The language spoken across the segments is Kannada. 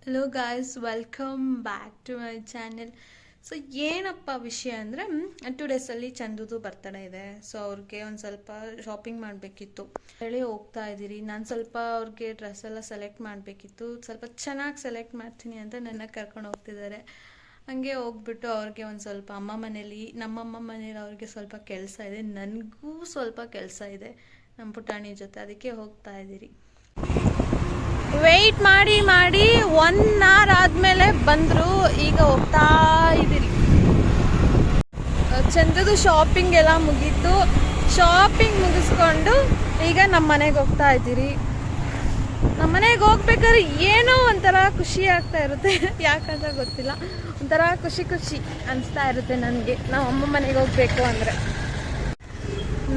Hello guys, welcome back to my channel. So ಏನಪ್ಪ ವಿಷಯ ಅಂದರೆ 2 ಡೇಸಲ್ಲಿ ಚಂದುದು ಬರ್ತಡೇ ಇದೆ. ಸೊ ಅವ್ರಿಗೆ ಒಂದು ಸ್ವಲ್ಪ ಶಾಪಿಂಗ್ ಮಾಡಬೇಕಿತ್ತು ಹೇಳಿ ಹೋಗ್ತಾ ಇದ್ದೀರಿ. ನಾನು ಸ್ವಲ್ಪ ಅವ್ರಿಗೆ ಡ್ರೆಸ್ ಎಲ್ಲ ಸೆಲೆಕ್ಟ್ ಮಾಡಬೇಕಿತ್ತು. ಸ್ವಲ್ಪ ಚೆನ್ನಾಗಿ ಸೆಲೆಕ್ಟ್ ಮಾಡ್ತೀನಿ ಅಂತ ನನ್ನ ಕರ್ಕೊಂಡು ಹೋಗ್ತಿದ್ದಾರೆ. ಹಂಗೆ ಹೋಗ್ಬಿಟ್ಟು ಅವ್ರಿಗೆ ಒಂದು ಸ್ವಲ್ಪ ನಮ್ಮಮ್ಮ ಮನೇಲಿ ಅವ್ರಿಗೆ ಸ್ವಲ್ಪ ಕೆಲಸ ಇದೆ, ನನಗೂ ಸ್ವಲ್ಪ ಕೆಲಸ ಇದೆ ನಮ್ಮ ಪುಟಾಣಿ ಜೊತೆ. ಅದಕ್ಕೆ ಹೋಗ್ತಾ ಇದ್ದೀರಿ. ವೆಯ್ಟ್ ಮಾಡಿ 1 ಅವರ್ ಆದಮೇಲೆ ಬಂದರು. ಈಗ ಹೋಗ್ತಾ ಇದ್ದೀರಿ. ಚಂದದು ಶಾಪಿಂಗ್ ಎಲ್ಲ ಮುಗೀತು. ಶಾಪಿಂಗ್ ಮುಗಿಸ್ಕೊಂಡು ಈಗ ನಮ್ಮ ಮನೆಗೆ ಹೋಗ್ತಾ ಇದ್ದೀರಿ. ನಮ್ಮ ಮನೆಗೆ ಹೋಗ್ಬೇಕಾದ್ರೆ ಏನೋ ಒಂಥರ ಖುಷಿ ಆಗ್ತಾ ಇರುತ್ತೆ, ಯಾಕಂತ ಗೊತ್ತಿಲ್ಲ. ಒಂಥರ ಖುಷಿ ಅನಿಸ್ತಾ ಇರುತ್ತೆ ನನಗೆ ನಮ್ಮ ಅಮ್ಮ ಮನೆಗೆ ಹೋಗಬೇಕು ಅಂದರೆ.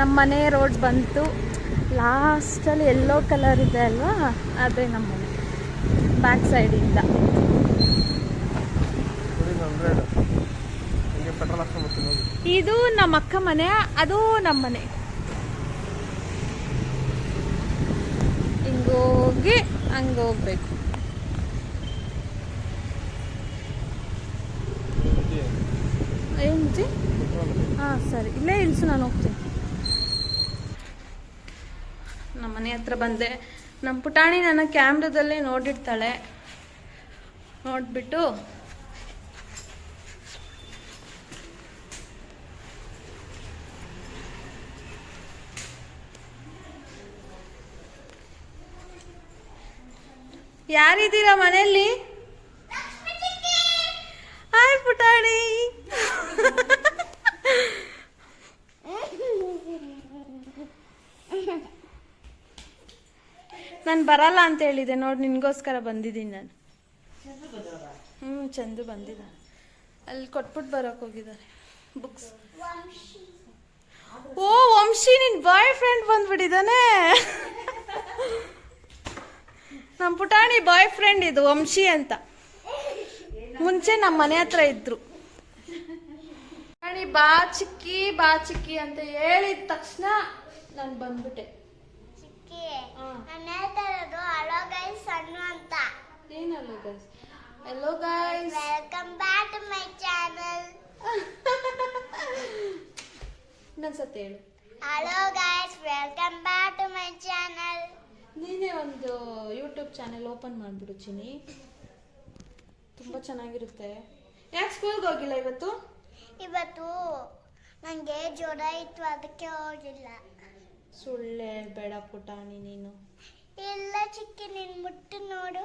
ನಮ್ಮ ಮನೆ ರೋಡ್ ಬಂತು. ಲಾಸ್ಟಲ್ಲಿ ಯೆಲ್ಲೋ ಕಲರ್ ಇದೆ ಅಲ್ವಾ, ಅದೇ ನಮ್ಮ ಮನೆ ಬ್ಯಾಕ್ ಸೈಡಿಂದ. ಇದು ನಮ್ಮ ಅಕ್ಕ ಮನೆ, ಅದು ನಮ್ಮ ಮನೆ. ಹಿಂಗೋಗಿ ಹಂಗೆ ಹೋಗ್ಬೇಕು. ಏನು ಹಾಂ ಸರಿ, ಇಲ್ಲೇ ಇಳಿಸು, ನಾನು ಹೋಗ್ತೀನಿ. ನಮ್ಮ ಮನೆ ಹತ್ರ ಬಂದೆ. ನಮ್ಮ ಪುಟಾಣಿ ನನ್ನ ಕ್ಯಾಮ್ರಾದಲ್ಲೇ ನೋಡಿರ್ತಾಳೆ. ನೋಡಿಬಿಟ್ಟು ಯಾರಿದ್ದೀರಾ ಮನೆಯಲ್ಲಿ? ಹಾಯ್ ಪುಟಾಣಿ. ನಾನು ಬರಲ್ಲ ಅಂತ ಹೇಳಿದೆ ನೋಡಿ, ನಿನಗೋಸ್ಕರ ಬಂದಿದ್ದೀನಿ ನಾನು. ಚಂದು ಬಂದಿದ್ದ, ಅಲ್ಲಿ ಕೊಟ್ಬಿಟ್ಟು ಬರೋಕೆ ಹೋಗಿದ್ದಾರೆ ಬುಕ್ಸ್. ಓ ವಂಶಿ, ನಿನ್ನ ಬಾಯ್ ಫ್ರೆಂಡ್ ಬಂದ್ಬಿಟ್ಟಿದ್ದಾನೆ. ನಮ್ಮ ಪುಟಾಣಿ ಬಾಯ್ ಫ್ರೆಂಡ್ ಇದು ವಂಶಿ ಅಂತ. ಮುಂಚೆ ನಮ್ಮ ಮನೆ ಹತ್ರ ಇದ್ರು. ಪುಟಾಣಿ ಬಾ ಚಿಕ್ಕಿ ಅಂತ ಹೇಳಿದ ತಕ್ಷಣ ನಾನು ಬಂದ್ಬಿಟ್ಟೆ. Hello guys, welcome back to my channel. ಇನ್ನೊಂದ್ಸತಿ ಹೇಳು. Hello guys, welcome back to my channel. ನೀನೇ ಒಂದು ಯೂಟ್ಯೂಬ್ ಚಾನೆಲ್ ಓಪನ್ ಮಾಡಿಬಿಡು ಚಿನಿ, ತುಂಬ ಚೆನ್ನಾಗಿರುತ್ತೆ. ಯಾಕೆ ಸ್ಕೂಲ್ಗೆ ಹೋಗಿಲ್ಲ ಇವತ್ತು? ಇವತ್ತು ನನಗೆ ಜ್ವರ ಇತ್ತು, ಅದಕ್ಕೆ ಹೋಗಿಲ್ಲ. ಸುಳ್ಳು ಹೇಳ್ಬೇಡ ಪುಟಾಣಿ ನೀನು. ಇಲ್ಲ ಚಿಕ್ಕಿ, ನೀನು ಮುಟ್ಟು ನೋಡು.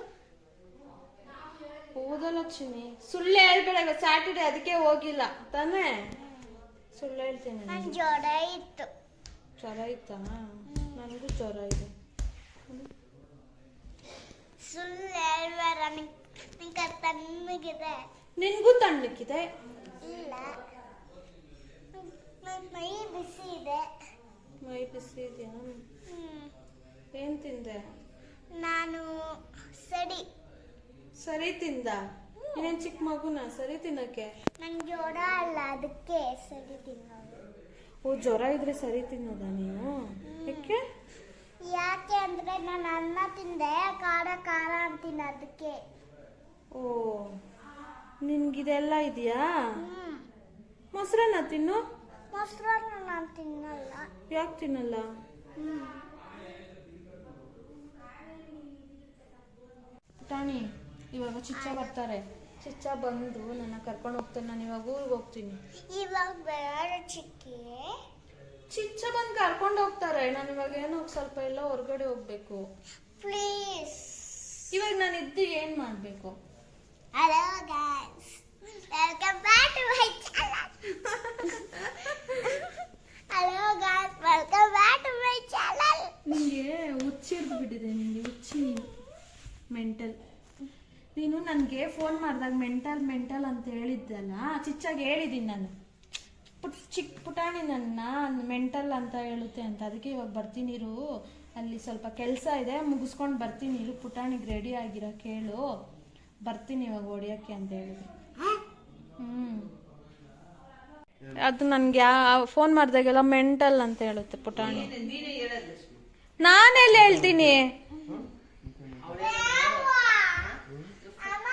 ಓದಲ್ಲ ಚಿನಿ, ಸುಳ್ಳು ಹೇಳ್ಬೇಡ. ಇವತ್ತು ಸ್ಯಾಟರ್ಡೆ, ಅದಕ್ಕೆ ಹೋಗಿಲ್ಲ ತಾನೇ? ಸುಳ್ಳು ಹೇಳ್ತೀನಿ. ನಂಗೆ ಜ್ವರ ಇತ್ತು. ಜ್ವರ ಇತ್ತಾ? ನನಗೂ ಜ್ವರ ಇದೆ. ಸುಳ್ಳು ಹೇಳ್ಬೇಡ, ನಿಂಗೆ ತಣ್ಣಗಿದೆ. ನಿನಗೂ ತಣ್ಣಕ್ಕಿದೆ? ಇಲ್ಲ, ನನ್ನ ಮೈ ಬಿಸಿ ಇದೆ. ಮೈ ಬಿಸಿ ಇದೆಯಾ? ಏನು ತಿಂದೆ? ನಾನು ಸರಿ ತಿಂದ? ಇನ್ನೇನು ಚಿಕ್ಕ ಮಗುನ ಸರಿ ತಿನ್ನಕ್ಕೆ? ನಂಗೆ ಜ್ವರ ಅಲ್ಲ, ಅದಕ್ಕೆ ಸರಿ ತಿನ್ನೋದು. ಓ, ಜ್ವರ ಇದ್ರೆ ಸರಿ ತಿನ್ನೋದಾ ನೀನು? ಯಾಕೆ ಅಂದ್ರೆ ನಾನು ಅನ್ನ ತಿಂದೆ, ಖಾರ ಅಂತೀನಿ, ಅದಕ್ಕೆ. ಓ, ನಿನ್ಗಿದೆಲ್ಲ ಇದೆಯಾ? ಮೊಸರನ್ನ ತಿನ್ನು. ಮೊಸರನ್ನ ನಾನು ತಿನ್ನಲ್ಲ. ಯಾಕೆ ತಿನ್ನಲ್ಲ? ಟಾಣಿ, ಇವಾಗ ಚಿಚ್ಚ ಬರ್ತಾರೆ. ಚಿಚ್ಚ ಬಂದು ನನ್ನ ಕರ್ಕೊಂಡು ಹೋಗ್ತಾನೆ. ನಾನು ಇವಾಗ ಊರಿಗೆ ಹೋಗ್ತೀನಿ. ಇವಾಗ ಬೇಡ ಚಿಕ್ಕಿ. ಚಿಚ್ಚ ಬಂದು ಕರ್ಕೊಂಡು ಹೋಗ್ತಾರೆ. ನಾನು ಇವಾಗ ಏನೋ ಸ್ವಲ್ಪ ಎಲ್ಲ ಹೊರಗಡೆ ಹೋಗ್ಬೇಕು. ಪ್ಲೀಸ್. ಇವಾಗ ನಾನು ಇದ್ದು ಏನ್ ಮಾಡ್ಬೇಕು? Hello guys, welcome back to my channel. Hello guys, welcome back to my channel. ನಿಂಗೆ ಹುಚ್ಚಿಡ್ದು ಬಿಟ್ಟಿದೆ. ನಿಂಗೆ ಹುಚ್ಚಿ ಮೆಂಟಲ್. ನೀನು ನನಗೆ ಫೋನ್ ಮಾಡಿದಾಗ ಮೆಂಟಲ್ ಅಂತ ಹೇಳಿದ್ದಲ್ಲ, ಚಿಚ್ಚಾಗಿ ಹೇಳಿದ್ದೀನಿ ನಾನು. ಚಿಕ್ಕ ಪುಟಾಣಿ ನನ್ನ ಮೆಂಟಲ್ ಅಂತ ಹೇಳುತ್ತೆ ಅಂತ. ಅದಕ್ಕೆ ಇವಾಗ ಬರ್ತೀನಿ ಇರು, ಅಲ್ಲಿ ಸ್ವಲ್ಪ ಕೆಲಸ ಇದೆ, ಮುಗಿಸ್ಕೊಂಡು ಬರ್ತೀನಿ ಇರು. ಪುಟಾಣಿಗೆ ರೆಡಿ ಆಗಿರೋ ಕೇಳು, ಬರ್ತೀನಿ ಇವಾಗ ಹೊಡಿಯೋಕ್ಕೆ ಅಂತ ಹೇಳಿದ್ರು. ಅದು ನನಗೆ ಫೋನ್ ಮಾಡಿದಾಗೆಲ್ಲ ಮೆಂಟಲ್ ಅಂತ ಹೇಳುತ್ತೆ ಪುಟಾಣಿ. ನಾನೆಲ್ಲ ಹೇಳ್ತೀನಿ? ಅಮ್ಮ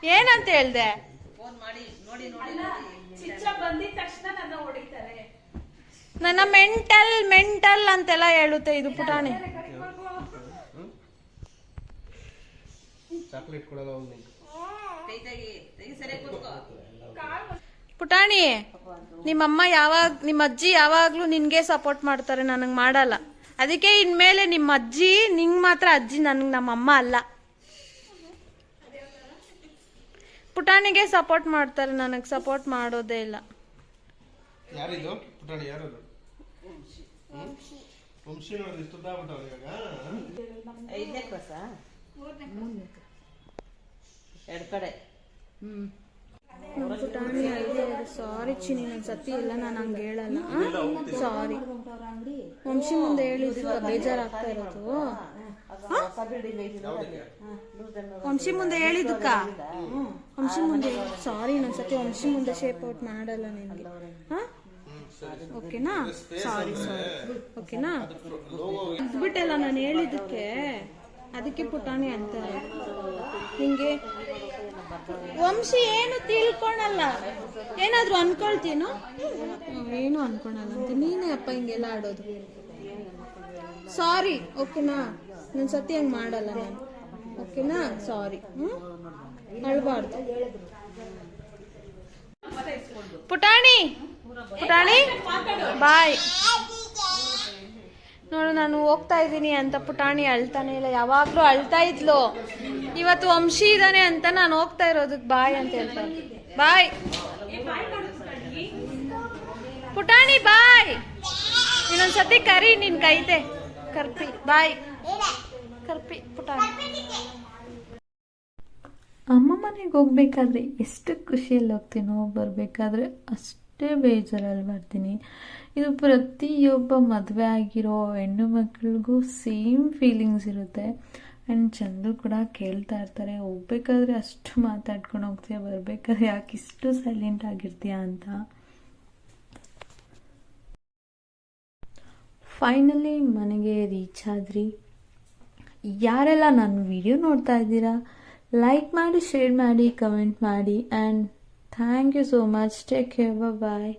ಏನಂತ ಹೇಳ್ದೆ? ನನ್ನ ಮೆಂಟಲ್ ಅಂತೆಲ್ಲ ಹೇಳುತ್ತೆ ಇದು ಪುಟಾಣಿ. ಪುಟಾಣಿ, ನಿಮ್ಮ ಅಜ್ಜಿ ಯಾವಾಗ್ಲೂ ನಿನ್ಗೆ ಸಪೋರ್ಟ್ ಮಾಡ್ತಾರೆ, ನನಗ್ ಮಾಡಲ್ಲ. ಅದಕ್ಕೆ ಇನ್ಮೇಲೆ ನಿಮ್ಮ ಅಜ್ಜಿ ನಿಂಗ್ ಮಾತ್ರ ಅಜ್ಜಿ, ನನಗ್ ನಮ್ಮಮ್ಮ ಅಲ್ಲ. ಪುಟಾಣಿಗೆ ಸಪೋರ್ಟ್ ಮಾಡ್ತಾರೆ, ನನಗ್ ಸಪೋರ್ಟ್ ಮಾಡೋದೇ ಇಲ್ಲ. ಯಾರಿದು ಪುಟಾಣಿ? ಯಾರದು? ವಂಶಿ ನೋಡಿ ಇಷ್ಟು ದಾಬಿಟ್ಟವ್ರು ಇವಾಗ. 5ನೇ ಕ್ಲಾಸ? 2 ಕಡೆ. ಪುಟಾಣಿ ಅಲ್ಲೇ ಸಾರಿ ಚಿನಿ, ನನ್ನ ಸತಿ ಇಲ್ಲ, ನಾನು ಹಂಗೆ ಹೇಳಲ್ಲ. ಸಾರಿ, ವಂಶಿ ಮುಂದೆ ಹೇಳಿದ್ದಕ್ಕ ಬೇಜಾರಾಗ್ತಾ ಇರೋದು. ವಂಶಿ ಮುಂದೆ ಹೇಳಿದ್ದಕ್ಕ, ವಂಶಿ ಮುಂದೆ ಸಾರಿ, ನನ್ನ ಸತಿ ವಂಶಿ ಮುಂದೆ ಶೇಪ್ ಔಟ್ ಮಾಡಲ್ಲ ನಿನ್ಗೆ. ಓಕೆನಾ? ಸಾರಿ ಓಕೆನಾ? ಇದ್ಬಿಟ್ಟಲ್ಲ ನಾನು ಹೇಳಿದ್ದಕ್ಕೆ, ಅದಕ್ಕೆ ಪುಟಾಣಿ ಅಂತಾರೆ ನಿಂಗೆ. ವಂಶಿ ಏನು ತಿಳ್ಕೊಳಲ್ಲ, ಏನಾದ್ರು ಅನ್ಕೊಳ್ತೀನೋ? ಏನು ಅನ್ಕೊಳಲ್ಲ ಅಂತ ನೀನೇ ಅಪ್ಪ ಹಿಂಗೆಲ್ಲ ಆಡೋದು. ಸಾರಿ ಓಕೆನಾ? ನನ್ನ ಸತಿ ಹಂಗೆ ಮಾಡಲ್ಲ ನಾನು, ಓಕೆನಾ? ಸಾರಿ. ಅಳ್ಬಾರ್ದು. ಪುಟಾಣಿ ಬಾಯ್. ನೋಡು, ನಾನು ಹೋಗ್ತಾ ಇದ್ದೀನಿ ಅಂತ ಪುಟಾಣಿ ಅಳ್ತಾನೆ ಇಲ್ಲ, ಯಾವಾಗ್ಲೂ ಅಳ್ತಾ ಇದ್ಲು. ಇವತ್ತು ವಂಶಿ ಇದ್ದಾನೆ ಅಂತ ನಾನು ಹೋಗ್ತಾ ಇರೋದಕ್ಕೆ ಬಾಯ್ ಅಂತ ಹೇಳ್ತಾನೆ. ಬಾಯ್ ಪುಟಾಣಿ, ಬಾಯ್. ಇನ್ನೊಂದ್ಸತಿ ಕರಿ, ನಿನ್ ಕೈತೆ ಕರ್ಪಿ. ಬಾಯ್ ಕರ್ಪಿ ಪುಟಾಣಿ. ಅಮ್ಮ ಮನೆಗೆ ಹೋಗ್ಬೇಕಾದ್ರೆ ಎಷ್ಟು ಖುಷಿಯಲ್ಲಿ ಹೋಗ್ತೀನೋ, ಬರಬೇಕಾದ್ರೆ ಅಷ್ಟೇ ಬೇಜಾರಲ್ಲಿ ಬರ್ತೀನಿ. ಇದು ಪ್ರತಿಯೊಬ್ಬ ಮದುವೆ ಆಗಿರೋ ಹೆಣ್ಣು ಮಕ್ಕಳಿಗೂ ಸೇಮ್ ಫೀಲಿಂಗ್ಸ್ ಇರುತ್ತೆ. ಆ್ಯಂಡ್ ಚಂದ್ರು ಕೂಡ ಕೇಳ್ತಾ ಇರ್ತಾರೆ, ಹೋಗ್ಬೇಕಾದ್ರೆ ಅಷ್ಟು ಮಾತಾಡ್ಕೊಂಡು ಹೋಗ್ತೀಯ, ಬರಬೇಕಾದ್ರೆ ಯಾಕೆ ಇಷ್ಟು ಸೈಲೆಂಟ್ ಆಗಿರ್ತೀಯ ಅಂತ. ಫೈನಲಿ ಮನೆಗೆ ರೀಚ್ ಆದ್ರಿ. ಯಾರೆಲ್ಲ ನನ್ನ ವಿಡಿಯೋ ನೋಡ್ತಾ ಇದ್ದೀರಾ, ಲೈಕ್ ಮಾಡಿ, ಶೇರ್ ಮಾಡಿ, ಕಮೆಂಟ್ ಮಾಡಿ. And thank you so much. Take care, bye.